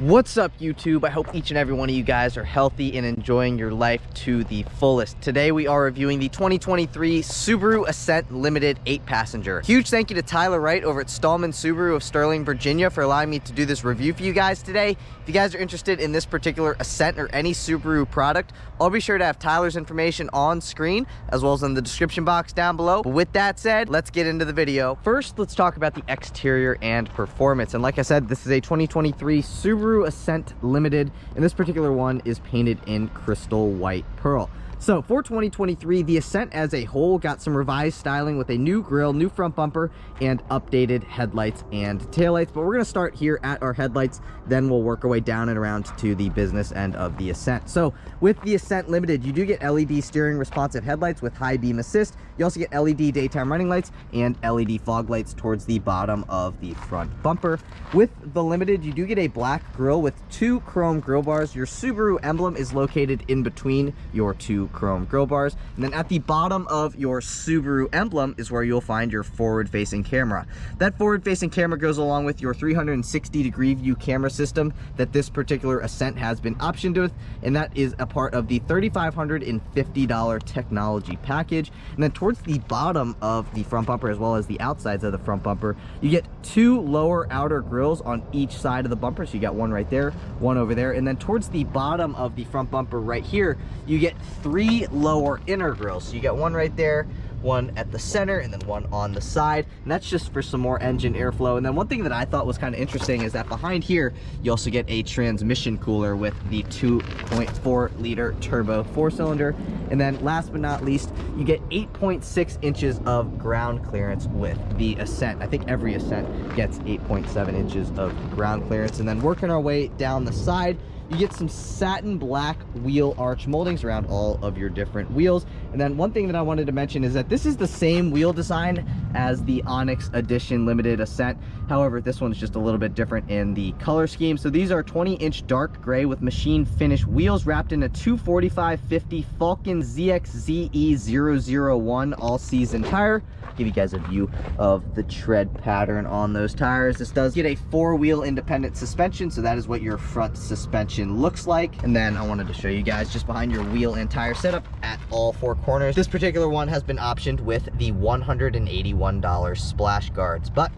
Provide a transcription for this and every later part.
What's up, YouTube? I hope each and every one of you guys are healthy and enjoying your life to the fullest. Today we are reviewing the 2023 Subaru Ascent Limited 8-passenger. Huge thank you to Tyler Wright over at Stohlman Subaru of Sterling, Virginia for allowing me to do this review for you guys today. If you guys are interested in this particular Ascent or any Subaru product, I'll be sure to have Tyler's information on screen as well as in the description box down below. But with that said, let's get into the video. First, let's talk about the exterior and performance. And like I said, this is a 2023 Subaru Ascent Limited, and this particular one is painted in crystal white pearl. So for 2023, the Ascent as a whole got some revised styling with a new grille, new front bumper, and updated headlights and taillights. But we're going to start here at our headlights, then we'll work our way down and around to the business end of the Ascent. So with the Ascent Limited, you do get LED steering responsive headlights with high beam assist. You also get LED daytime running lights and LED fog lights towards the bottom of the front bumper. With the Limited, you do get a black grille with two chrome grille bars. Your Subaru emblem is located in between your two chrome grille bars, and then at the bottom of your Subaru emblem is where you'll find your forward-facing camera. That forward-facing camera goes along with your 360-degree view camera system that this particular Ascent has been optioned with, and that is a part of the $3,550 technology package. And then towards the bottom of the front bumper, as well as the outsides of the front bumper, you get two lower outer grills on each side of the bumper. So you got one right there, one over there, and then towards the bottom of the front bumper right here, you get three lower inner grills. So you got one right there, one at the center, and then one on the side, and that's just for some more engine airflow. And then one thing that I thought was kind of interesting is that behind here you also get a transmission cooler with the 2.4 liter turbo 4-cylinder. And then last but not least, you get 8.6 inches of ground clearance with the Ascent. I think every Ascent gets 8.7 inches of ground clearance. And then working our way down the side, you get some satin black wheel arch moldings around all of your different wheels. And then one thing that I wanted to mention is that this is the same wheel design as the Onyx Edition Limited Ascent. However, this one is just a little bit different in the color scheme. So these are 20-inch dark gray with machine finish wheels wrapped in a 245/50 Falcon ZXZE001 all-season tire. Give you guys a view of the tread pattern on those tires. This does get a 4-wheel independent suspension, so that is what your front suspension looks like. And then I wanted to show you guys just behind your wheel and tire setup at all 4 corners. This particular one has been optioned with the $181 splash guards, but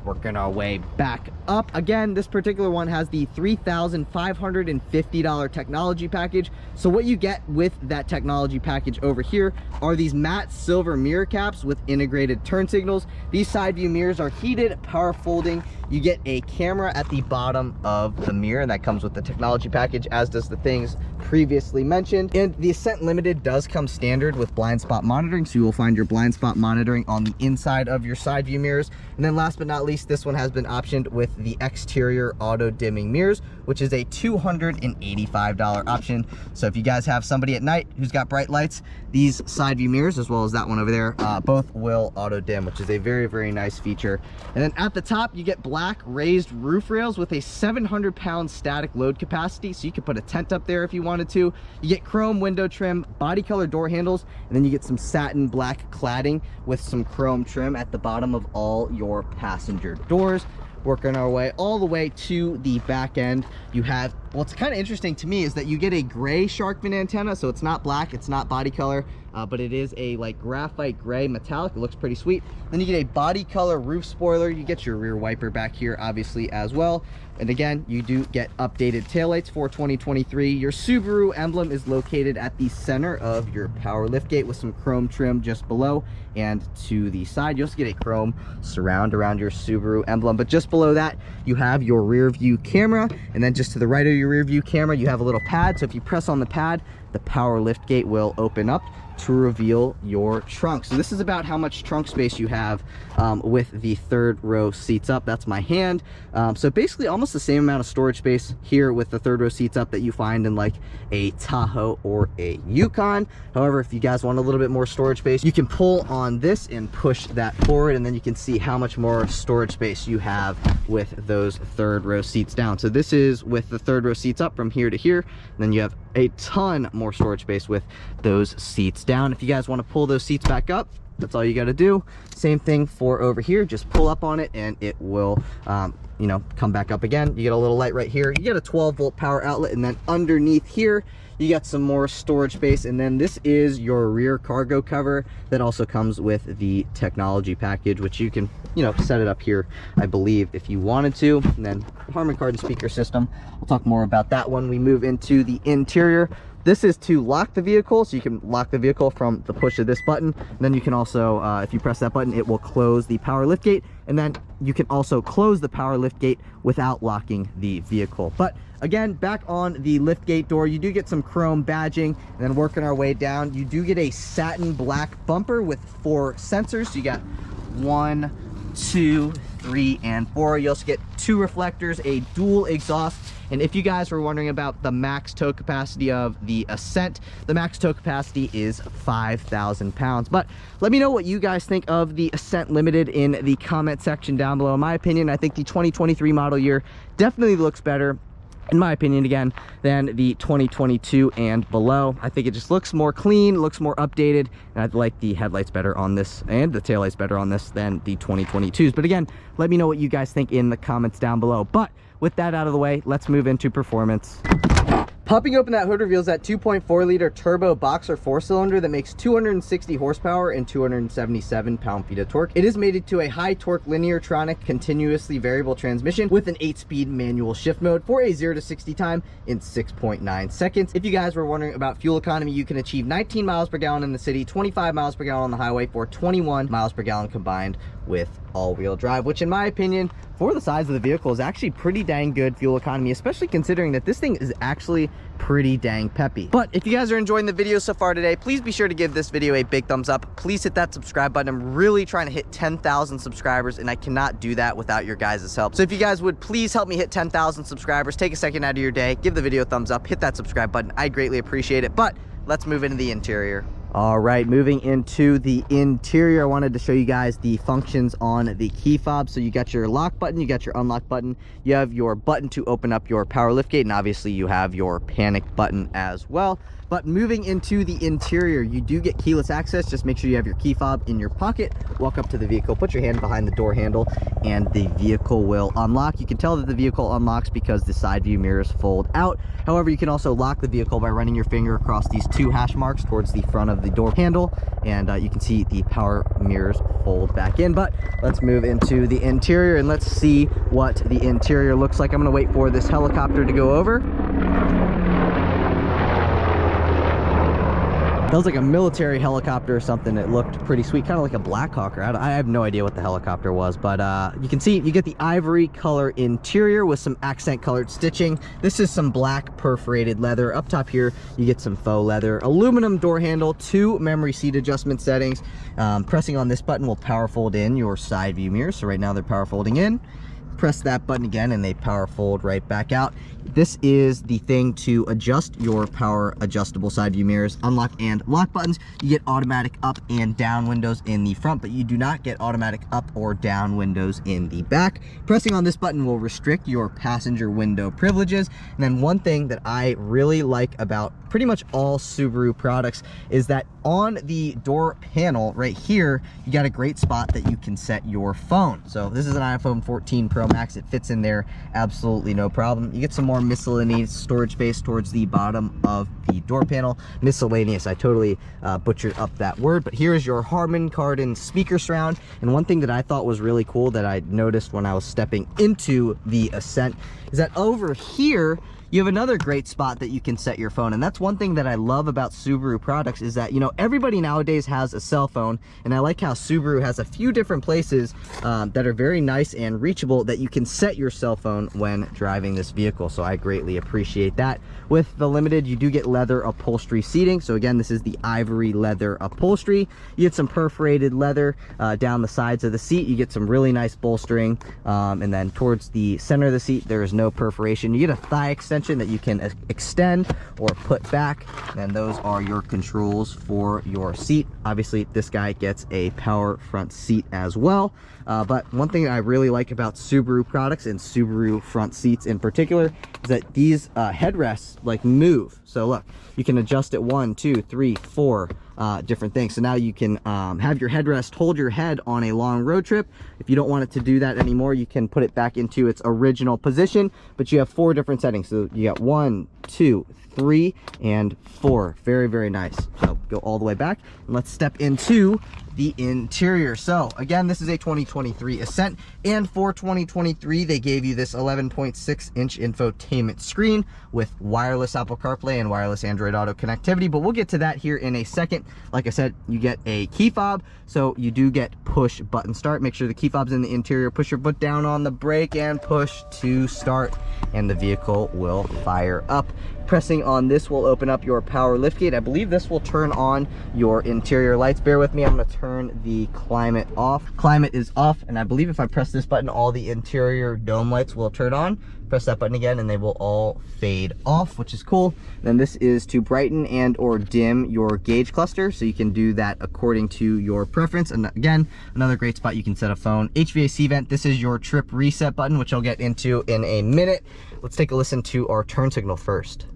working our way back up again, this particular one has the $3,550 technology package. So what you get with that technology package over here are these matte silver mirror caps with integrated turn signals. These side view mirrors are heated, power folding. You get a camera at the bottom of the mirror, and that comes with the technology package, as does the things previously mentioned. And the Ascent Limited does come standard with blind spot monitoring, so you will find your blind spot monitoring on the inside of your side view mirrors. And then last but not least, this one has been optioned with the exterior auto dimming mirrors, which is a $285 option. So if you guys have somebody at night who's got bright lights, these side view mirrors, as well as that one over there, both will auto dim, which is a very, very nice feature. And then at the top, you get black raised roof rails with a 700-pound static load capacity, so you could put a tent up there if you wanted to. You get chrome window trim, body color door handles, and then you get some satin black cladding with some chrome trim at the bottom of all your passenger doors. Working our way all the way to the back end, you have, what's kind of interesting to me is that you get a gray shark fin antenna. So it's not black, it's not body color, but it is a like graphite gray metallic. It looks pretty sweet. Then you get a body color roof spoiler. You get your rear wiper back here obviously as well. And again, you do get updated taillights for 2023. Your Subaru emblem is located at the center of your power liftgate with some chrome trim just below and to the side. You also get a chrome surround around your Subaru emblem, but just below that you have your rear view camera, and then just to the right of your rear view camera you have a little pad. So if you press on the pad, the power liftgate will open up to reveal your trunk. So this is about how much trunk space you have with the third row seats up. That's my hand. So basically almost the same amount of storage space here with the third row seats up that you find in like a Tahoe or a Yukon. However, if you guys want a little bit more storage space, you can pull on this and push that forward, and then you can see how much more storage space you have with those third row seats down. So this is with the third row seats up from here to here, and then you have a ton more storage space with those seats down. If you guys want to pull those seats back up, That's all you got to do. Same thing for over here. Just pull up on it and it will you know, come back up again. You get a little light right here. You get a 12-volt power outlet, and then underneath here you got some more storage space. And then this is your rear cargo cover that also comes with the technology package, which you can, you know, set it up here, I believe, if you wanted to. And then Harman Kardon speaker system. We'll talk more about that when we move into the interior. This is to lock the vehicle, so you can lock the vehicle from the push of this button. And then you can also, if you press that button, it will close the power lift gate. And then you can also close the power lift gate without locking the vehicle. But again, back on the lift gate door, you do get some chrome badging. And then working our way down, you do get a satin black bumper with 4 sensors. So you got 1, 2, 3, and 4. You also get 2 reflectors, a dual exhaust. And if you guys were wondering about the max tow capacity of the Ascent, the max tow capacity is 5,000 pounds. But let me know what you guys think of the Ascent Limited in the comment section down below. In my opinion, I think the 2023 model year definitely looks better, in my opinion, again, than the 2022 and below. I think it just looks more clean, looks more updated, and I like the headlights better on this and the taillights better on this than the 2022s. But again, let me know what you guys think in the comments down below. But with that out of the way, let's move into performance. Popping open that hood reveals that 2.4 liter turbo boxer 4-cylinder that makes 260 horsepower and 277 pound-feet of torque. It is mated to a high torque lineartronic continuously variable transmission with an 8-speed manual shift mode for a 0 to 60 time in 6.9 seconds. If you guys were wondering about fuel economy, you can achieve 19 miles per gallon in the city, 25 miles per gallon on the highway, for 21 miles per gallon combined with all-wheel drive, which in my opinion, for the size of the vehicle, is actually pretty dang good fuel economy, especially considering that this thing is actually pretty dang peppy. But if you guys are enjoying the video so far today, please be sure to give this video a big thumbs up. Please hit that subscribe button. I'm really trying to hit 10,000 subscribers, and I cannot do that without your guys' help. So if you guys would please help me hit 10,000 subscribers, take a second out of your day, give the video a thumbs up, hit that subscribe button. I greatly appreciate it. But let's move into the interior. All right, moving into the interior, I wanted to show you guys the functions on the key fob. So you got your lock button, you got your unlock button, you have your button to open up your power liftgate, and obviously you have your panic button as well. But moving into the interior, you do get keyless access. Just make sure you have your key fob in your pocket. Walk up to the vehicle, put your hand behind the door handle, and the vehicle will unlock. You can tell that the vehicle unlocks because the side view mirrors fold out. However, you can also lock the vehicle by running your finger across these 2 hash marks towards the front of the door handle, and you can see the power mirrors fold back in. But let's move into the interior and let's see what the interior looks like. I'm gonna wait for this helicopter to go over. That was like a military helicopter or something. It looked pretty sweet, kind of like a Black Hawker. I have no idea what the helicopter was, but you can see you get the ivory color interior with some accent colored stitching. This is some black perforated leather. Up top here, you get some faux leather. Aluminum door handle, 2 memory seat adjustment settings. Pressing on this button will power fold in your side view mirrors. So right now they're power folding in. Press that button again and they power fold right back out. This is the thing to adjust your power adjustable side view mirrors, unlock and lock buttons. You get automatic up and down windows in the front, but you do not get automatic up or down windows in the back. Pressing on this button will restrict your passenger window privileges. And then one thing that I really like about pretty much all Subaru products is that on the door panel right here, you got a great spot that you can set your phone. So this is an iPhone 14 Pro Max. It fits in there absolutely no problem. You get some more miscellaneous storage space towards the bottom of the door panel. Miscellaneous, I totally butchered up that word, but here is your Harman Kardon speaker surround. And one thing that I thought was really cool that I noticed when I was stepping into the Ascent is that over here you have another great spot that you can set your phone. And that's one thing that I love about Subaru products is that, you know, everybody nowadays has a cell phone, and I like how Subaru has a few different places that are very nice and reachable that you can set your cell phone when driving this vehicle. So I greatly appreciate that. With the Limited, you do get leather upholstery seating. So again, this is the ivory leather upholstery. You get some perforated leather down the sides of the seat. You get some really nice bolstering. And then towards the center of the seat, there is no perforation. You get a thigh extension that you can extend or put back, and those are your controls for your seat. Obviously this guy gets a power front seat as well, but one thing I really like about Subaru products and Subaru front seats in particular is that these headrests like move. So look, you can adjust it 1, 2, 3, 4 different things. So now you can have your headrest hold your head on a long road trip. If you don't want it to do that anymore, you can put it back into its original position, but you have 4 different settings. So you got 1, 2, 3, and 4. Very, very nice. So go all the way back and let's step into the interior. So again, this is a 2023 Ascent, and for 2023 they gave you this 11.6-inch infotainment screen with wireless Apple CarPlay and wireless Android Auto connectivity, but we'll get to that here in a second. Like I said, you get a key fob, so you do get push button start. Make sure the key fob's in the interior. Push your foot down on the brake and push to start, and the vehicle will fire up. Pressing on this will open up your power liftgate. I believe this will turn on your interior lights. Bear with me, I'm gonna turn the climate off. Climate is off, and I believe if I press this button, all the interior dome lights will turn on. Press that button again and they will all fade off, which is cool. Then this is to brighten and or dim your gauge cluster, so you can do that according to your preference. And again, another great spot you can set a phone. HVAC vent, this is your trip reset button, which I'll get into in a minute. Let's take a listen to our turn signal first.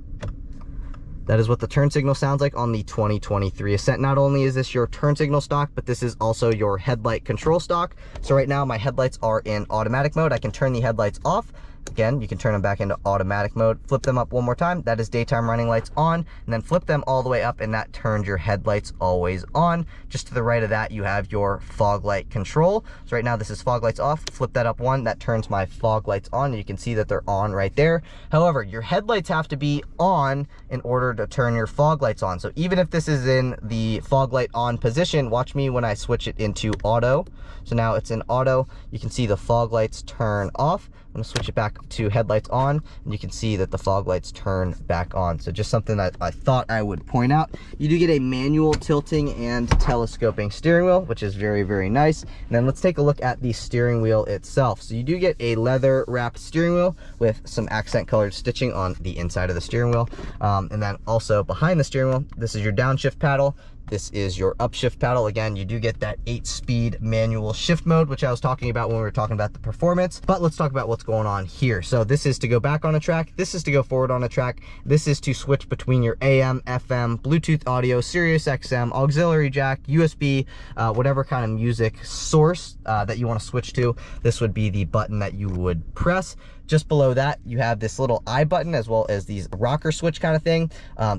That is what the turn signal sounds like on the 2023 Ascent. Not only is this your turn signal stock, but this is also your headlight control stock. So right now my headlights are in automatic mode. I can turn the headlights off. Again, you can turn them back into automatic mode. Flip them up one more time. That is daytime running lights on. And then flip them all the way up and that turns your headlights always on. Just to the right of that, you have your fog light control. So right now this is fog lights off. Flip that up one, that turns my fog lights on. And you can see that they're on right there. However, your headlights have to be on in order to turn your fog lights on. So even if this is in the fog light on position, watch me when I switch it into auto. So now it's in auto. You can see the fog lights turn off. I'm gonna switch it back to headlights on, and you can see that the fog lights turn back on. So just something that I thought I would point out. You do get a manual tilting and telescoping steering wheel, which is very, very nice. And then let's take a look at the steering wheel itself. So you do get a leather wrapped steering wheel with some accent colored stitching on the inside of the steering wheel. And then also behind the steering wheel, this is your downshift paddle. This is your upshift paddle. Again, you do get that 8-speed manual shift mode, which I was talking about when we were talking about the performance. But let's talk about what's going on here. So this is to go back on a track. This is to go forward on a track. This is to switch between your AM, FM, Bluetooth audio, Sirius XM, auxiliary jack, USB, whatever kind of music source that you want to switch to. This would be the button that you would press. Just below that, you have this little I button as well as these rocker switch kind of thing.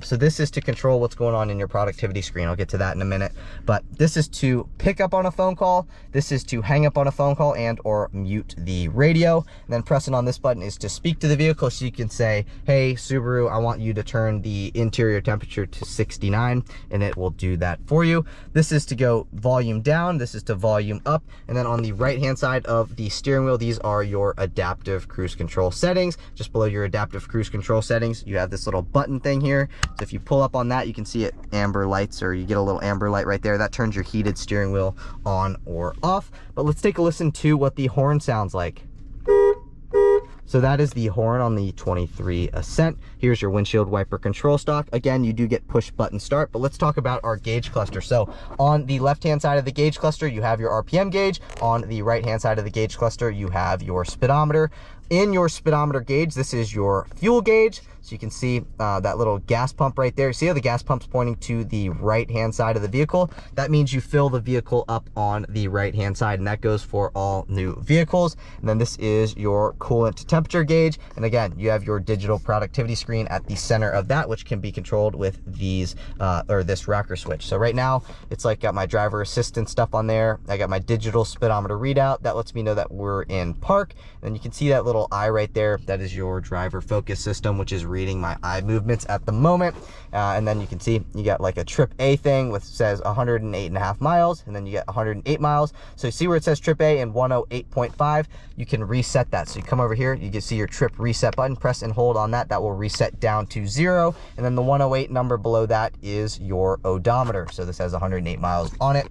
So this is to control what's going on in your productivity screen. I'll get to that in a minute. But this is to pick up on a phone call. This is to hang up on a phone call and or mute the radio. And then pressing on this button is to speak to the vehicle, so you can say, hey, Subaru, I want you to turn the interior temperature to 69, and it will do that for you. This is to go volume down. This is to volume up. And then on the right-hand side of the steering wheel, these are your adaptive cruise control settings. Just below your adaptive cruise control settings, you have this little button thing here. So if you pull up on that, you can see it amber lights, or you get a little amber light right there. That turns your heated steering wheel on or off. But let's take a listen to what the horn sounds like. So that is the horn on the 23 Ascent. Here's your windshield wiper control stock. Again, you do get push button start, but let's talk about our gauge cluster. So on the left-hand side of the gauge cluster, you have your RPM gauge. On the right-hand side of the gauge cluster, you have your speedometer. In your speedometer gauge, this is your fuel gauge. So you can see that little gas pump right there. See how the gas pump's pointing to the right-hand side of the vehicle? That means you fill the vehicle up on the right-hand side, and that goes for all new vehicles. And then this is your coolant temperature gauge. And again, you have your digital productivity screen at the center of that, which can be controlled with these, or this rocker switch. So right now, it's like got my driver assistance stuff on there. I got my digital speedometer readout. That lets me know that we're in park. And you can see that little eye right there. That is your driver focus system, which is reading my eye movements at the moment. And then you can see you got like a trip A thing, which says 108.5 miles, and then you get 108 miles. So you see where it says trip A and 108.5, you can reset that. So you come over here, you can see your trip reset button, press and hold on that. That will reset down to 0. And then the 108 number below that is your odometer. So this has 108 miles on it.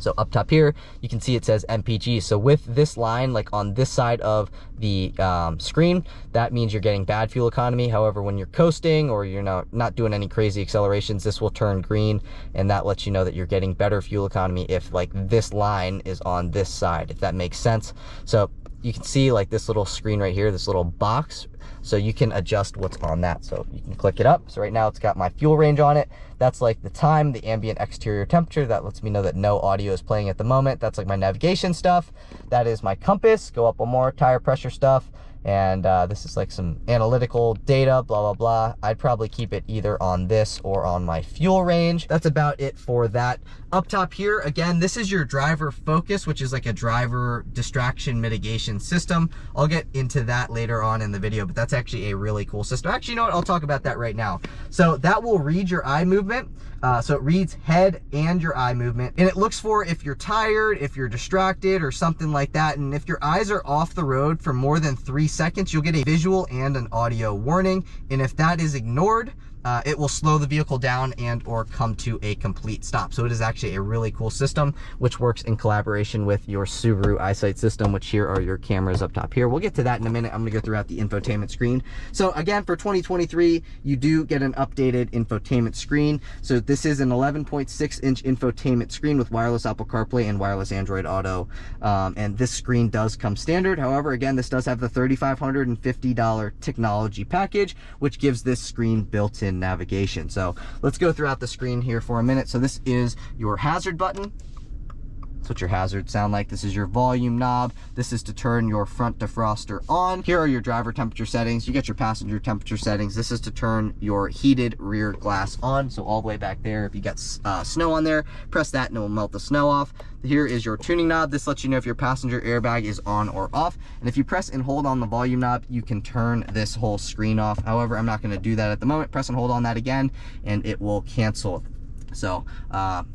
So up top here, you can see it says MPG. So with this line, like on this side of the screen, that means you're getting bad fuel economy. However, when you're coasting or you're not doing any crazy accelerations, this will turn green, and that lets you know that you're getting better fuel economy if like this line is on this side, if that makes sense. So you can see like this little screen right here, this little box. So you can adjust what's on that. So you can click it up. So right now it's got my fuel range on it. That's like the time, the ambient exterior temperature. That lets me know that no audio is playing at the moment. That's like my navigation stuff. That is my compass. Go up one more, tire pressure stuff. And this is like some analytical data, blah, blah, blah. I'd probably keep it either on this or on my fuel range. That's about it for that. Up top here, again, this is your driver focus, which is like a driver distraction mitigation system. I'll get into that later on in the video, but that's actually a really cool system. Actually, you know what? I'll talk about that right now. So that will read your eye movement. So it reads head and your eye movement, and it looks for if you're tired, if you're distracted or something like that. And if your eyes are off the road for more than 3 seconds, you'll get a visual and an audio warning. And if that is ignored, it will slow the vehicle down and or come to a complete stop. So it is actually a really cool system, which works in collaboration with your Subaru EyeSight system, which here are your cameras up top here. We'll get to that in a minute. I'm gonna go throughout the infotainment screen. So again, for 2023, you do get an updated infotainment screen. So this is an 11.6-inch infotainment screen with wireless Apple CarPlay and wireless Android Auto. And this screen does come standard. However, again, this does have the $3,550 technology package, which gives this screen built-in navigation. So let's go throughout the screen here for a minute. So this is your hazard button. That's what your hazards sound like. This is your volume knob. This is to turn your front defroster on. Here are your driver temperature settings. You get your passenger temperature settings. This is to turn your heated rear glass on. So all the way back there, if you got snow on there, press that and it will melt the snow off. Here is your tuning knob. This lets you know if your passenger airbag is on or off. And if you press and hold on the volume knob, you can turn this whole screen off. However, I'm not going to do that at the moment. Press and hold on that again and it will cancel. So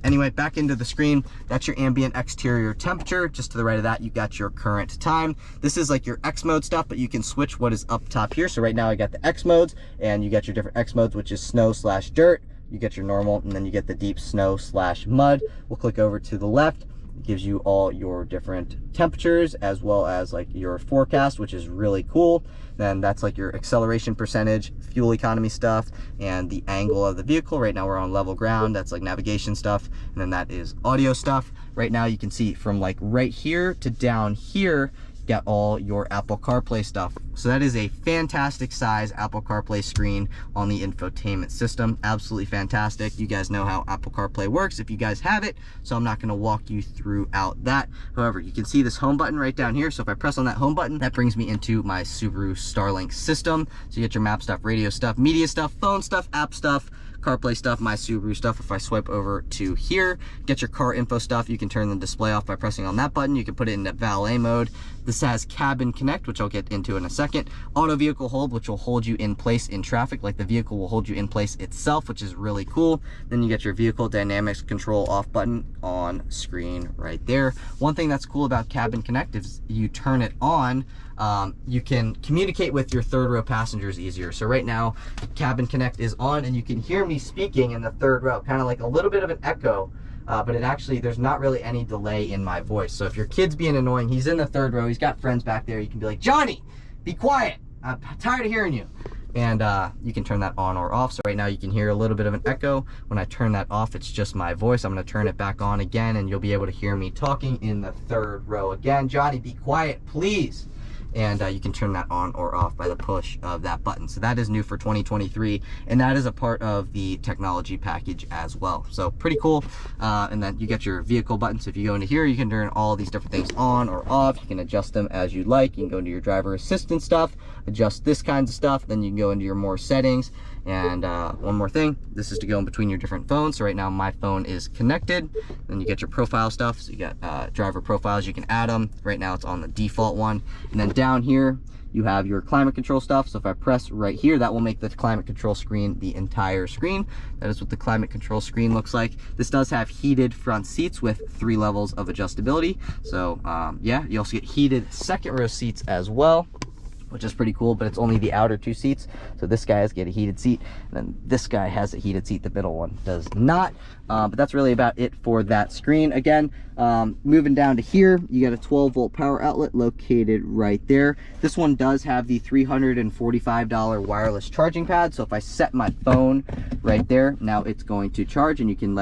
anyway, back into the screen, that's your ambient exterior temperature. Just to the right of that, you got your current time. This is like your X mode stuff, but you can switch what is up top here. So right now I got the X modes, and you got your different X modes, which is snow/dirt. You get your normal, and then you get the deep snow/mud. We'll click over to the left. It gives you all your different temperatures as well as like your forecast, which is really cool. Then that's like your acceleration percentage, fuel economy stuff, and the angle of the vehicle. Right now we're on level ground. That's like navigation stuff. And then that is audio stuff. Right now you can see from like right here to down here, got all your Apple CarPlay stuff. So that is a fantastic size Apple CarPlay screen on the infotainment system. Absolutely fantastic. You guys know how Apple CarPlay works if you guys have it, so I'm not going to walk you throughout that. However, you can see this home button right down here. So if I press on that home button, that brings me into my Subaru Starlink system. So you get your map stuff, radio stuff, media stuff, phone stuff, app stuff, CarPlay stuff, my Subaru stuff. If I swipe over to here, get your car info stuff. You can turn the display off by pressing on that button. You can put it into valet mode. This has cabin connect, which I'll get into in a second. Auto vehicle hold, which will hold you in place in traffic, like the vehicle will hold you in place itself, which is really cool. Then you get your vehicle dynamics control off button on screen right there. One thing that's cool about cabin connect is you turn it on, you can communicate with your third row passengers easier. So right now, cabin connect is on and you can hear me speaking in the third row, kind of like a little bit of an echo. But it actually, there's not really any delay in my voice. So if your kid's being annoying, he's in the third row, he's got friends back there, you can be like, Johnny, be quiet, I'm tired of hearing you. And you can turn that on or off. So right now you can hear a little bit of an echo. When I turn that off, it's just my voice. I'm gonna turn it back on again and you'll be able to hear me talking in the third row again. Johnny, be quiet, please. And you can turn that on or off by the push of that button. So that is new for 2023, and that is a part of the technology package as well. So pretty cool. And then you get your vehicle button. So if you go into here, you can turn all these different things on or off. You can adjust them as you like. You can go into your driver assistant stuff, adjust this kind of stuff. Then you can go into your more settings. And one more thing, this is to go in between your different phones. So right now my phone is connected. Then you get your profile stuff. So you got driver profiles, you can add them. Right now it's on the default one. And then down here, you have your climate control stuff. So if I press right here, that will make the climate control screen the entire screen. That is what the climate control screen looks like. This does have heated front seats with 3 levels of adjustability. So yeah, you also get heated second row seats as well, which is pretty cool, but it's only the outer 2 seats. So this guy has get a heated seat, and then this guy has a heated seat. The middle one does not. But that's really about it for that screen. Again, moving down to here, you got a 12-volt power outlet located right there. This one does have the $345 wireless charging pad. So if I set my phone right there. Now it's going to charge, and you can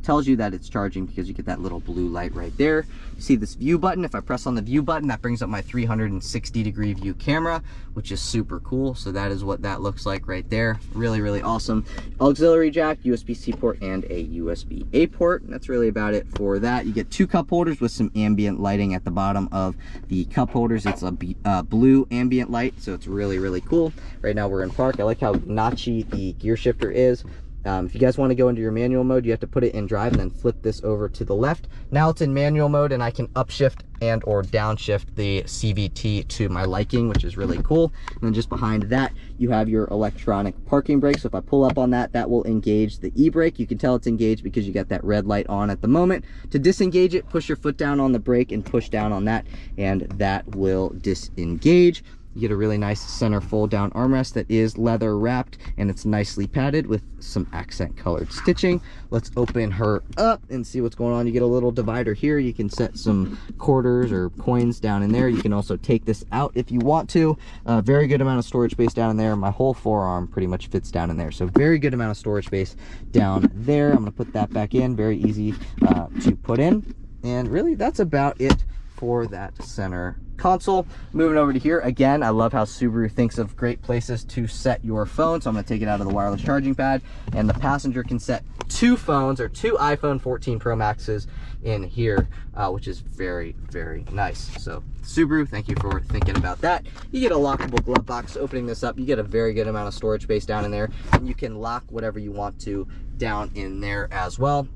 tells you that it's charging because you get that little blue light right there. You see this view button. If I press on the view button, that brings up my 360-degree view camera, which is super cool. So that is what that looks like right there. Really, really awesome. Auxiliary jack, USB-C port, and a USB-A port. That's really about it for that. You get 2 cup holders with some ambient lighting at the bottom of the cup holders. It's a blue ambient light, so it's really, really cool. Right now we're in park. I like how notchy the gear shifter is. If you guys want to go into your manual mode, you have to put it in drive and then flip this over to the left. Now it's in manual mode, and I can upshift and or downshift the CVT to my liking, which is really cool. And then just behind that, you have your electronic parking brake. So if I pull up on that, that will engage the e-brake. You can tell it's engaged because you got that red light on at the moment. To disengage it, push your foot down on the brake and push down on that, and that will disengage. You get a really nice center fold down armrest that is leather wrapped, and it's nicely padded with some accent colored stitching. Let's open her up and see what's going on. You get a little divider here. You can set some quarters or coins down in there. You can also take this out if you want to. Very good amount of storage space down in there. My whole forearm pretty much fits down in there. So very good amount of storage space down there. I'm gonna put that back in. Very easy to put in. And really that's about it for that center console. Moving over to here, again, I love how Subaru thinks of great places to set your phone. So I'm going to take it out of the wireless charging pad, and the passenger can set 2 phones or 2 iPhone 14 Pro Maxes in here, which is very, very nice. So Subaru, thank you for thinking about that. You get a lockable glove box. Opening this up, you get a very good amount of storage space down in there, and you can lock whatever you want to down in there as well.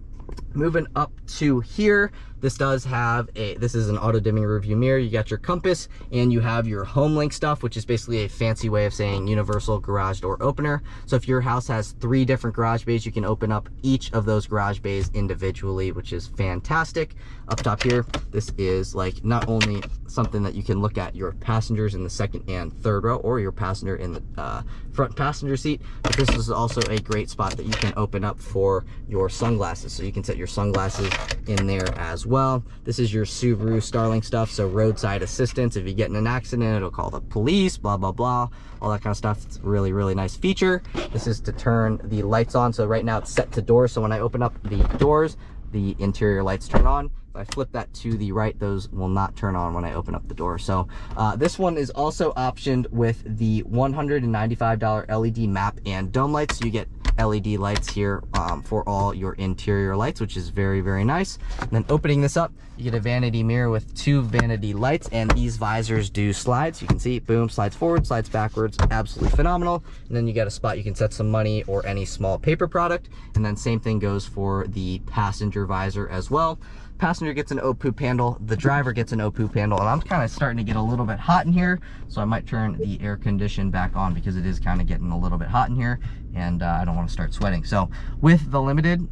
Moving up to here, this does have this is an auto dimming rear view mirror. You got your compass, and you have your home link stuff, which is basically a fancy way of saying universal garage door opener. So if your house has 3 different garage bays, you can open up each of those garage bays individually, which is fantastic. Up top here, this is like not only something that you can look at your passengers in the 2nd and 3rd row, or your passenger in the front passenger seat, but this is also a great spot that you can open up for your sunglasses. So you can set your sunglasses in there as well. This is your Subaru Starlink stuff, so roadside assistance. If you get in an accident, it'll call the police, blah, blah, blah, all that kind of stuff. It's a really, really nice feature. This is to turn the lights on. So right now it's set to doors. So when I open up the doors, the interior lights turn on. If I flip that to the right, those will not turn on when I open up the door. So this one is also optioned with the $195 LED map and dome lights. So you get LED lights here for all your interior lights, which is very, very nice. And then opening this up, you get a vanity mirror with 2 vanity lights, and these visors do slide. So you can see, boom, slides forward, slides backwards, absolutely phenomenal. And then you got a spot you can set some money or any small paper product. And then same thing goes for the passenger visor as well. Passenger gets an O-poop handle, the driver gets an O-poop handle, and I'm kind of starting to get a little bit hot in here, so I might turn the air condition back on because it is kind of getting a little bit hot in here, and I don't want to start sweating. So with the Limited,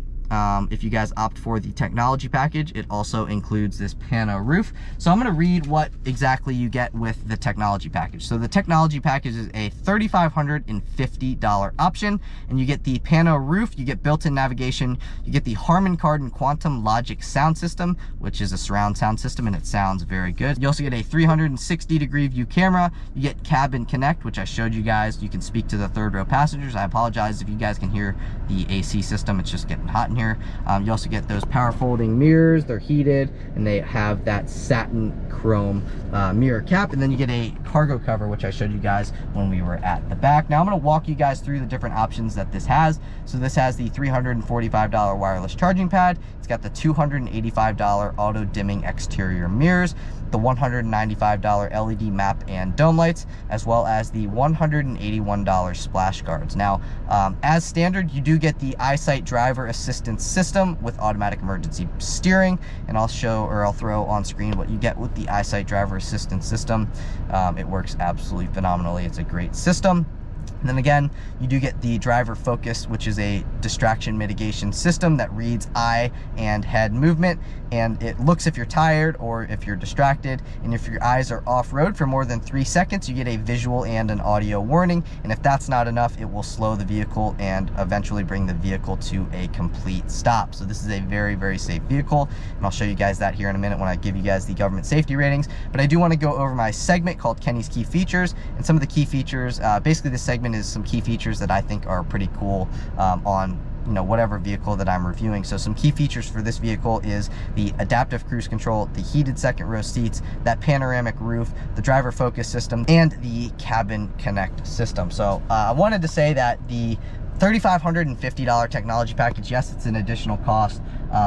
if you guys opt for the technology package, it also includes this pano roof. So I'm going to read what exactly you get with the technology package. So the technology package is a $3,550 option, and you get the pano roof, you get built-in navigation, you get the Harman Kardon Quantum Logic sound system, which is a surround sound system, and it sounds very good. You also get a 360-degree view camera. You get Cabin Connect, which I showed you guys. You can speak to the 3rd row passengers. I apologize if you guys can hear the AC system. It's just getting hot in here. You also get those power folding mirrors. They're heated, and they have that satin chrome mirror cap. And then you get a cargo cover, which I showed you guys when we were at the back. Now I'm going to walk you guys through the different options that this has. So this has the $345 wireless charging pad. It's got the $285 auto dimming exterior mirrors, the $195 LED map and dome lights, as well as the $181 splash guards. Now, as standard, you do get the EyeSight driver assistance system with automatic emergency steering, and I'll throw on screen what you get with the EyeSight driver assistance system. It works absolutely phenomenally. It's a great system. And then again, you do get the driver focus, which is a distraction mitigation system that reads eye and head movement, and it looks if you're tired or if you're distracted. And if your eyes are off-road for more than 3 seconds, you get a visual and an audio warning. And if that's not enough, it will slow the vehicle and eventually bring the vehicle to a complete stop. So this is a very, very safe vehicle, and I'll show you guys that here in a minute when I give you guys the government safety ratings. But I do want to go over my segment called Kenny's Key Features, and some of the key features. Basically, this segment in is some key features that I think are pretty cool on whatever vehicle that I'm reviewing. So some key features for this vehicle is the adaptive cruise control, the heated second row seats, that panoramic roof, the driver focus system, and the cabin connect system. So I wanted to say that the $3,550 technology package, yes, it's an additional cost,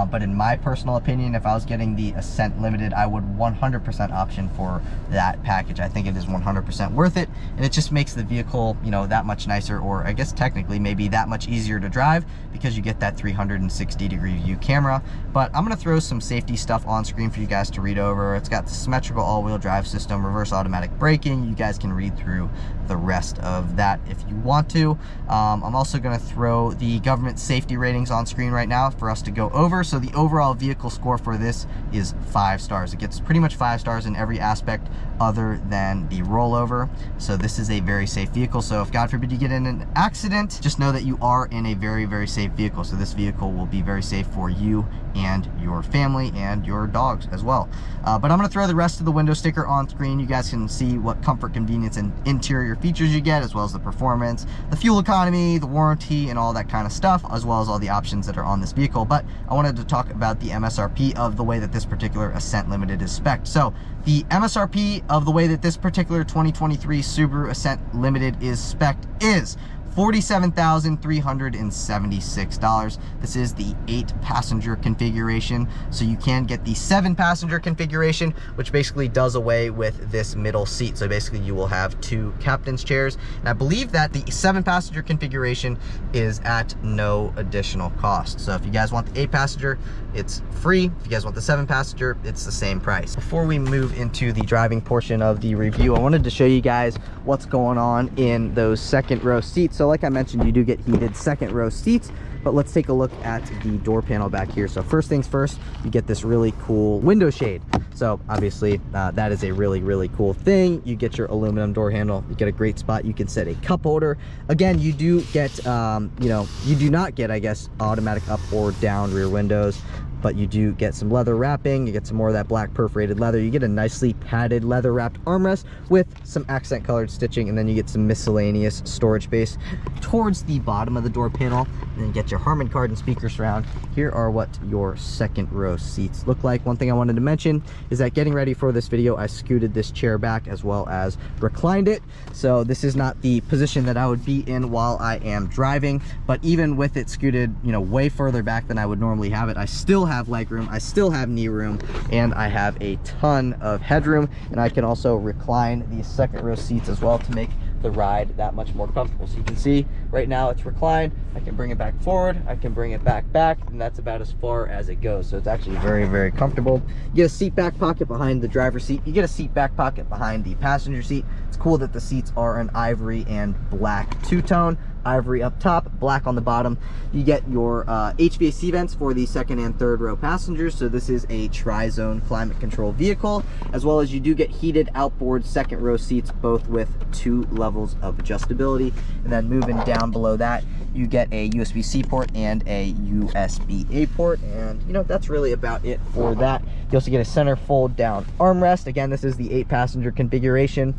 but in my personal opinion, if I was getting the Ascent Limited, I would 100% option for that package. I think it is 100% worth it, and it just makes the vehicle, that much nicer, or I guess technically maybe that much easier to drive, because you get that 360-degree view camera. But I'm gonna throw some safety stuff on screen for you guys to read over. It's got the symmetrical all-wheel drive system, reverse automatic braking. You guys can read through the rest of that if you want to. I'm also going to throw the government safety ratings on screen right now for us to go over. So the overall vehicle score for this is 5 stars. It gets pretty much 5 stars in every aspect other than the rollover. So this is a very safe vehicle. So if God forbid you get in an accident, just know that you are in a very, very safe vehicle. So this vehicle will be very safe for you and your family and your dogs as well. But I'm going to throw the rest of the window sticker on screen. You guys can see what comfort, convenience, and interior features you get, as well as the performance, the fuel economy, the warranty, and all that kind of stuff, as well as all the options that are on this vehicle. But I wanted to talk about the MSRP of the way that this particular Ascent Limited is spec'd. So the MSRP of the way that this particular 2023 Subaru Ascent Limited is spec'd is $47,376. This is the 8-passenger configuration. So you can get the 7-passenger configuration, which basically does away with this middle seat. So basically you will have 2 captain's chairs. And I believe that the 7-passenger configuration is at no additional cost. So if you guys want the 8-passenger, it's free. If you guys want the 7-passenger, it's the same price. Before we move into the driving portion of the review, I wanted to show you guys what's going on in those second row seats. So like I mentioned, you do get heated second row seats, but let's take a look at the door panel back here. So first things first, you get this really cool window shade. So obviously that is a really, really cool thing. You get your aluminum door handle, you get a great spot. You can set a cup holder. Again, you do get, you do not get, I guess, automatic up or down rear windows, but you do get some leather wrapping. You get some more of that black perforated leather. You get a nicely padded leather wrapped armrest with some accent colored stitching, and then you get some miscellaneous storage space towards the bottom of the door panel. And then you get your Harman Kardon speaker surround. Here are what your second row seats look like. One thing I wanted to mention is that getting ready for this video, I scooted this chair back as well as reclined it. So this is not the position that I would be in while I am driving, but even with it scooted, way further back than I would normally have it, I still have leg room, I still have knee room, and I have a ton of headroom. And I can also recline these second row seats as well to make the ride that much more comfortable. So you can see right now it's reclined. I can bring it back forward, I can bring it back, and that's about as far as it goes. So it's actually very, very comfortable. You get a seat back pocket behind the driver's seat. You get a seat back pocket behind the passenger seat. It's cool that the seats are an ivory and black two-tone. Ivory up top, black on the bottom. You get your HVAC vents for the second and third row passengers. So this is a tri-zone climate control vehicle, as well as you do get heated outboard second row seats, both with 2 levels of adjustability. And then moving down below that, you get a USB-C port and a USB-A port. And that's really about it for that. You also get a center fold down armrest. Again, this is the 8-passenger configuration.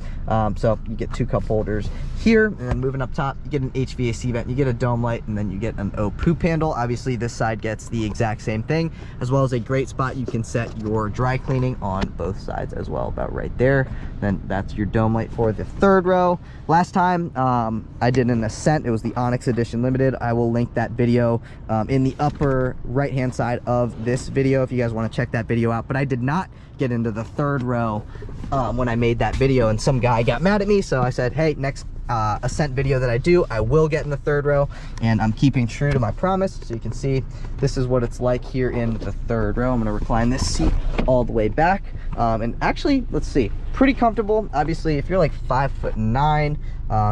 So you get 2 cup holders here. And then moving up top, you get an HVAC vent, you get a dome light, and then you get an poop handle. Obviously this side gets the exact same thing, as well as a great spot you can set your dry cleaning on both sides as well, about right there. Then that's your dome light for the third row. Last time I did an Ascent, it was the Onyx Edition Limited. I will link that video in the upper right hand side of this video if you guys want to check that video out. But I did not get into the third row when I made that video, and some guy got mad at me, so I said, hey, next Ascent video that I do, I will get in the third row, and I'm keeping true to my promise. So you can see this is what it's like here in the third row. I'm going to recline this seat all the way back, and actually, let's see, pretty comfortable. Obviously, if you're like 5'9",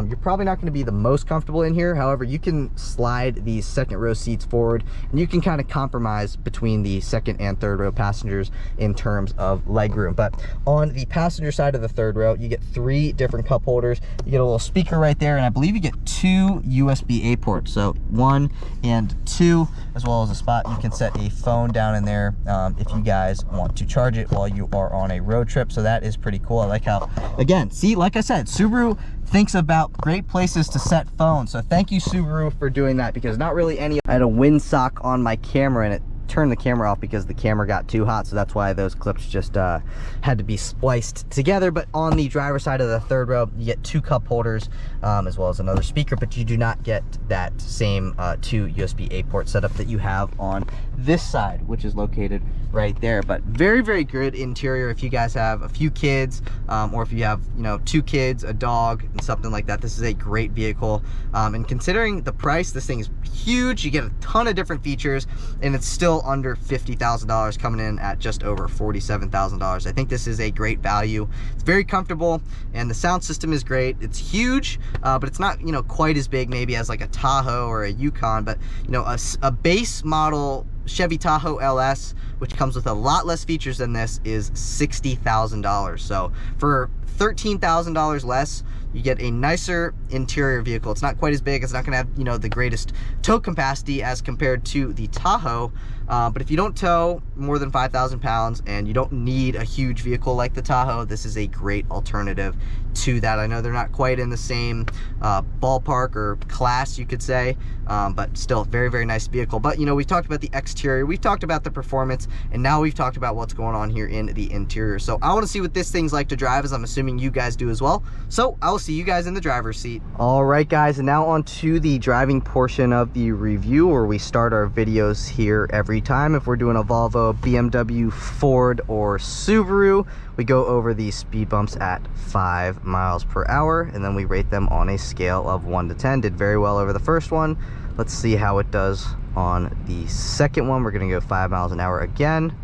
you're probably not going to be the most comfortable in here. However, you can slide these second row seats forward, and you can kind of compromise between the second and third row passengers in terms of leg room. But on the passenger side of the third row, you get 3 different cup holders. You get a little speaker right there, and I believe you get 2 USB-A ports, so 1 and 2, as well as a spot you can set a phone down in there if you guys want to charge it while you are on a road trip. So that is pretty cool. I like how, again, see, like I said, Subaru thinks about great places to set phones. So thank you, Subaru, for doing that, because not really any, I had a windsock on my camera and it turned the camera off because the camera got too hot, so that's why those clips just had to be spliced together. But on the driver's side of the third row, you get 2 cup holders as well as another speaker, but you do not get that same 2 USB-A port setup that you have on this side, which is located right there. But very, very good interior if you guys have a few kids, or if you have, you know, 2 kids, a dog, and something like that. This is a great vehicle, and considering the price, this thing is huge. You get a ton of different features, and it's still under $50,000, coming in at just over $47,000. I think this is a great value. It's very comfortable, and the sound system is great. It's huge, but it's not, you know, quite as big maybe as like a Tahoe or a Yukon, but you know, a base model Chevy Tahoe LS, which comes with a lot less features than this, is $60,000. So for $13,000 less, you get a nicer interior vehicle. It's not quite as big. It's not gonna have, you know, the greatest tow capacity as compared to the Tahoe, but if you don't tow more than 5,000 pounds and you don't need a huge vehicle like the Tahoe, this is a great alternative to that. I know they're not quite in the same ballpark or class, you could say, but still very, very nice vehicle. But you know, we've talked about the exterior, we've talked about the performance, and now we've talked about what's going on here in the interior. So I want to see what this thing's like to drive, as I'm assuming you guys do as well. So I will see you guys in the driver's seat. All right, guys, and now on to the driving portion of the review, where we start our videos here every time. If we're doing a Volvo, BMW, Ford, or Subaru, we go over these speed bumps at 5 miles per hour, and then we rate them on a scale of 1 to 10. Did very well over the first one. Let's see how it does on the second one. We're gonna go 5 miles an hour again.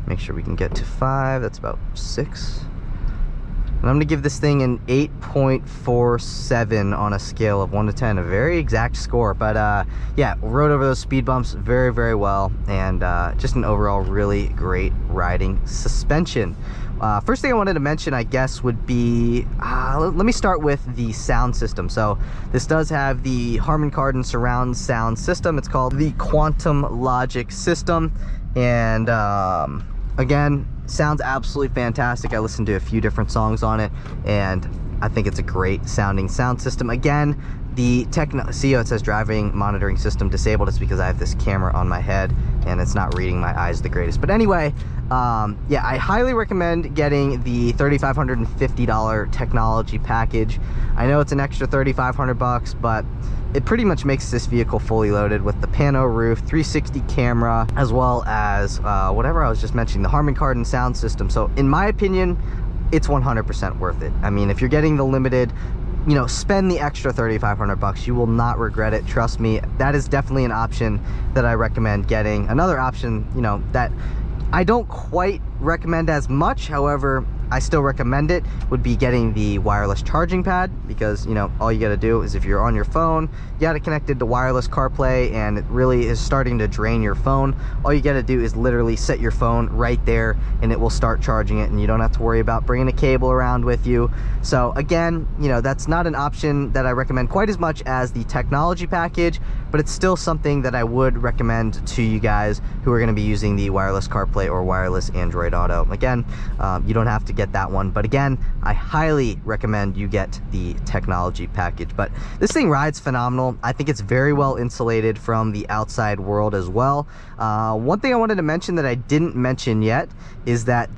Make sure we can get to 5. That's about 6. And I'm gonna give this thing an 8.47 on a scale of 1 to 10, a very exact score. But yeah, rode over those speed bumps very, very well, and just an overall really great riding suspension. First thing I wanted to mention, I guess, would be, let me start with the sound system. So this does have the Harman Kardon surround sound system. It's called the Quantum Logic system, and again, sounds absolutely fantastic. I listened to a few different songs on it, and I think it's a great sounding sound system. Again, the see how it says driving monitoring system disabled. It's because I have this camera on my head and it's not reading my eyes the greatest. But anyway, yeah, I highly recommend getting the $3,550 technology package. I know it's an extra $3,500, but it pretty much makes this vehicle fully loaded with the pano roof, 360 camera, as well as whatever I was just mentioning, the Harman Kardon sound system. So in my opinion, it's 100% worth it. I mean, if you're getting the limited, you know, spend the extra $3,500. You will not regret it. Trust me, that is definitely an option that I recommend getting. Another option, you know, that I don't quite recommend as much, however, I still recommend it, would be getting the wireless charging pad, because, you know, all you gotta do is, if you're on your phone, you got it connected to wireless CarPlay and it really is starting to drain your phone, all you gotta do is literally set your phone right there and it will start charging it, and you don't have to worry about bringing a cable around with you. So again, you know, that's not an option that I recommend quite as much as the technology package, but it's still something that I would recommend to you guys who are gonna be using the wireless CarPlay or wireless Android Auto. Again, you don't have to get that one, but again, I highly recommend you get the technology package. But this thing rides phenomenal. I think it's very well insulated from the outside world as well. One thing I wanted to mention that I didn't mention yet is that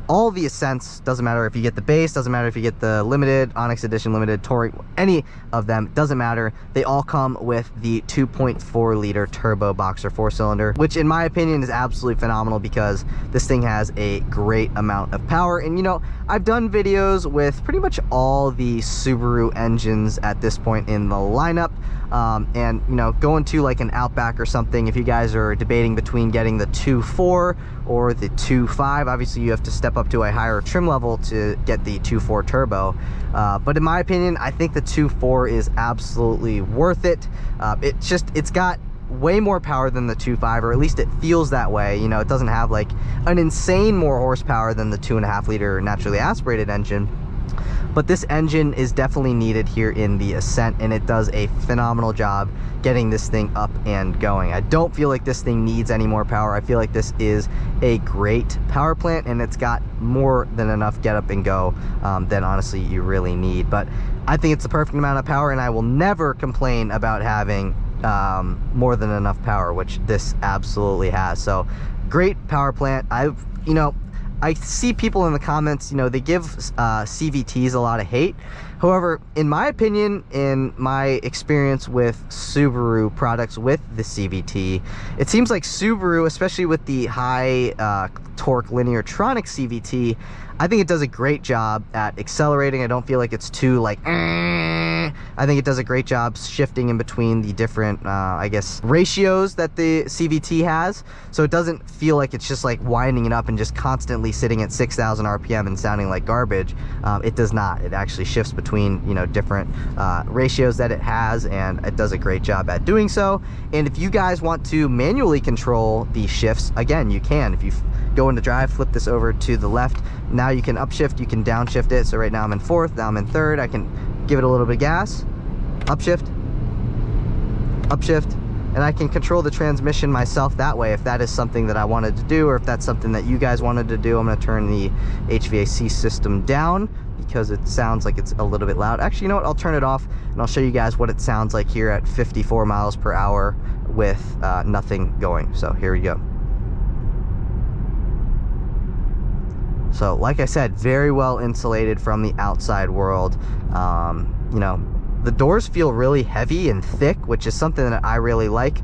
all the Ascents, doesn't matter if you get the base, doesn't matter if you get the limited, Onyx Edition limited, Touring, any of them, doesn't matter. They all come with the 2.4 liter turbo boxer 4-cylinder, which in my opinion is absolutely phenomenal, because this thing has a great amount of power. And you know, I've done videos with pretty much all the Subaru engines at this point in the lineup. And you know, going to like an Outback or something, if you guys are debating between getting the 2.4 or the 2.5, obviously you have to step up to a higher trim level to get the 2.4 turbo, but in my opinion, I think the 2.4 is absolutely worth it. It's got way more power than the 2.5, or at least it feels that way. You know, it doesn't have like an insane more horsepower than the 2.5 liter naturally aspirated engine, but this engine is definitely needed here in the Ascent, and it does a phenomenal job getting this thing up and going. I don't feel like this thing needs any more power. I feel like this is a great power plant, and it's got more than enough get up and go that honestly you really need. But I think it's the perfect amount of power, and I will never complain about having more than enough power, which this absolutely has. So great power plant. I see people in the comments, they give CVTs a lot of hate. However, in my opinion, in my experience with Subaru products with the CVT, it seems like Subaru, especially with the high torque lineartronic CVT, I think it does a great job at accelerating. I don't feel like it's too like, I think it does a great job shifting in between the different, I guess, ratios that the CVT has. So it doesn't feel like it's just like winding it up and just constantly sitting at 6,000 RPM and sounding like garbage. It does not. It actually shifts between, different ratios that it has, and it does a great job at doing so. And if you guys want to manually control the shifts, again, you can. If you go into drive, flip this over to the left, now you can upshift, you can downshift it. So right now I'm in fourth, now I'm in third. I can give it a little bit of gas, upshift, and I can control the transmission myself that way if that is something that I wanted to do, or if that's something that you guys wanted to do. I'm going to turn the HVAC system down because it sounds like it's a little bit loud. Actually, you know what? I'll turn it off and I'll show you guys what it sounds like here at 54 miles per hour with nothing going. So here we go. So like I said, very well insulated from the outside world. The doors feel really heavy and thick, which is something that I really like.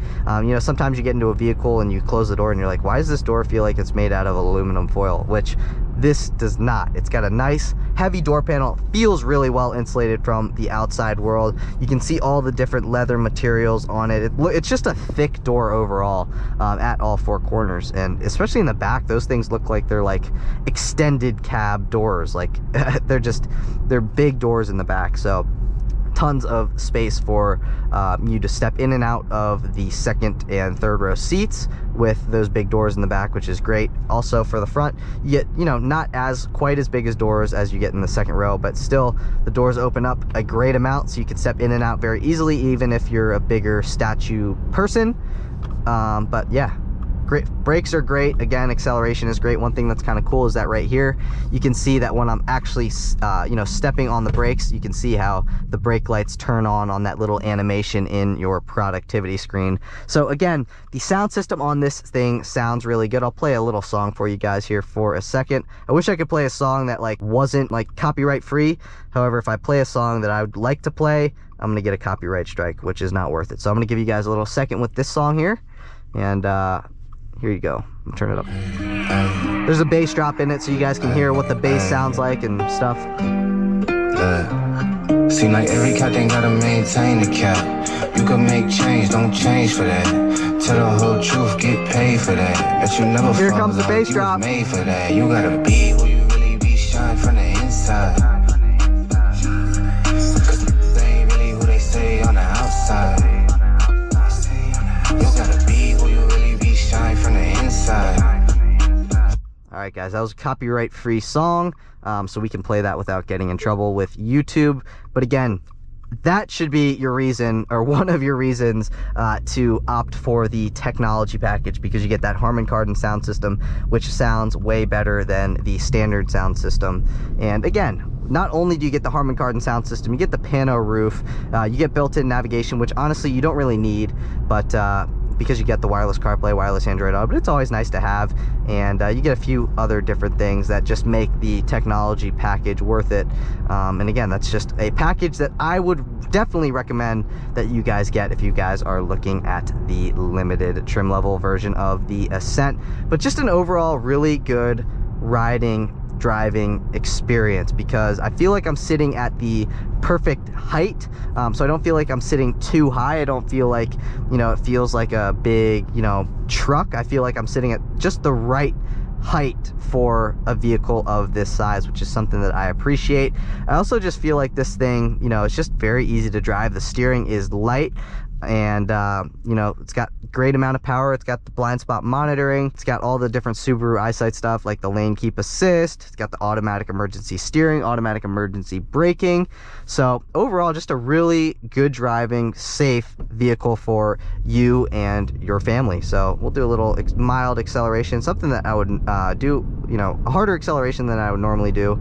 Sometimes you get into a vehicle and you close the door and you're like, why does this door feel like it's made out of aluminum foil? Which this does not. It's got a nice heavy door panel. It feels really well insulated from the outside world. You can see all the different leather materials on it. It's just a thick door overall at all four corners, and especially in the back, those things look like they're like extended cab doors. Like they're big doors in the back. So tons of space for you to step in and out of the second and third row seats with those big doors in the back, which is great. Also for the front, you get, not quite as big as doors as you get in the second row, but still the doors open up a great amount, so you can step in and out very easily, even if you're a bigger statue person. But yeah, great. Brakes are great. Again, acceleration is great. One thing that's kind of cool is that right here, you can see that when I'm actually, stepping on the brakes, you can see how the brake lights turn on that little animation in your productivity screen. So again, the sound system on this thing sounds really good. I'll play a little song for you guys here for a second. I wish I could play a song that wasn't copyright free. However, if I play a song that I would like to play, I'm gonna get a copyright strike, which is not worth it. So I'm gonna give you guys a little second with this song here, and here you go. Turn it up. There's a bass drop in it, so you guys can hear what the bass sounds like and stuff. Seem like every cat ain't gotta maintain the cap. You can make change, don't change for that. Tell the whole truth, get paid for that. But you never Here comes the bass drop. Made for that. You gotta be who you really be, shine from the inside. Cause they ain't really who they say on the outside. You gotta be who you really be, shine from the inside. All right, guys, that was a copyright-free song, so we can play that without getting in trouble with YouTube. But again, that should be your reason, or one of your reasons, to opt for the technology package, because you get that Harman Kardon sound system, which sounds way better than the standard sound system. And again, not only do you get the Harman Kardon sound system, you get the pano roof, you get built-in navigation, which honestly you don't really need, but because you get the wireless CarPlay, wireless Android Auto, but it's always nice to have. And you get a few other different things that just make the technology package worth it. And again, that's just a package that I would definitely recommend that you guys get if you guys are looking at the limited trim level version of the Ascent. But just an overall really good driving experience, because I feel like I'm sitting at the perfect height, so I don't feel like I'm sitting too high. I don't feel like, it feels like a big, truck. I feel like I'm sitting at just the right height for a vehicle of this size, which is something that I appreciate. I also just feel like this thing, it's just very easy to drive. The steering is light. And you know, it's got great amount of power. It's got the blind spot monitoring. It's got all the different Subaru eyesight stuff like the lane keep assist. It's got the automatic emergency steering, automatic emergency braking. So overall, just a really good driving, safe vehicle for you and your family. So we'll do a little mild acceleration, something that I would do, you know, a harder acceleration than I would normally do.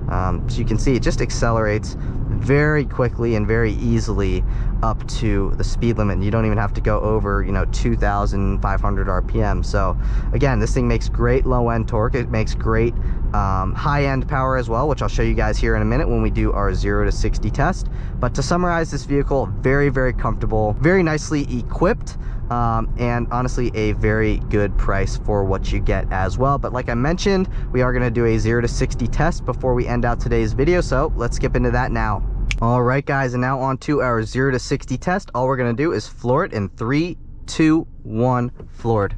So you can see it just accelerates very quickly and very easily up to the speed limit. You don't even have to go over, you know, 2,500 RPM. So again, this thing makes great low end torque. It makes great high end power as well, which I'll show you guys here in a minute when we do our 0 to 60 test. But to summarize, this vehicle, very, very comfortable, very nicely equipped. And honestly a very good price for what you get as well. But like I mentioned, we are going to do a 0 to 60 test before we end out today's video, so let's skip into that now. All right guys, and now on to our 0 to 60 test. All we're going to do is floor it in 3, 2, 1, floored.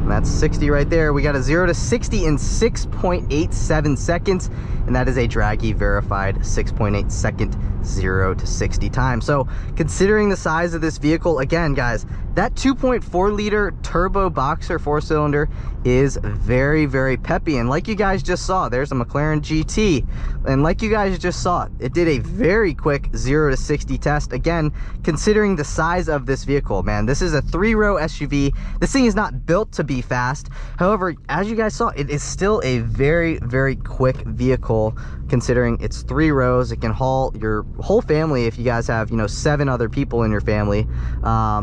And that's 60 right there. We got a 0 to 60 in 6.87 seconds, and that is a Dragy verified 6.8 second 0 to 60 time. So considering the size of this vehicle, again guys, that 2.4 liter turbo boxer 4-cylinder is very, very peppy. And like you guys just saw, there's a McLaren GT, and like you guys just saw, it did a very quick 0 to 60 test. Again, considering the size of this vehicle, man, this is a 3-row SUV. This thing is not built to be fast. However, as you guys saw, it is still a very, very quick vehicle considering it's 3 rows. It can haul your whole family if you guys have, you know, 7 other people in your family.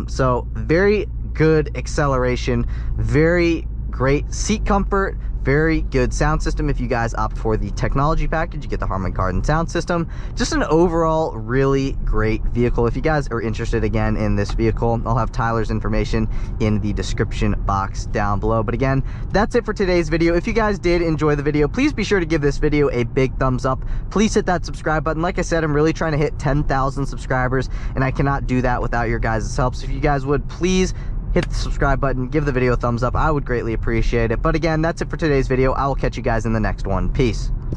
So very good acceleration, very great seat comfort, very good sound system. If you guys opt for the technology package, you get the Harman Kardon sound system. Just an overall really great vehicle. If you guys are interested again in this vehicle, I'll have Tyler's information in the description box down below. But again, that's it for today's video. If you guys did enjoy the video, please be sure to give this video a big thumbs up. Please hit that subscribe button. Like I said, I'm really trying to hit 10,000 subscribers, and I cannot do that without your guys' help. So if you guys would please hit the subscribe button, give the video a thumbs up, I would greatly appreciate it. But again, that's it for today's video. I will catch you guys in the next one. Peace.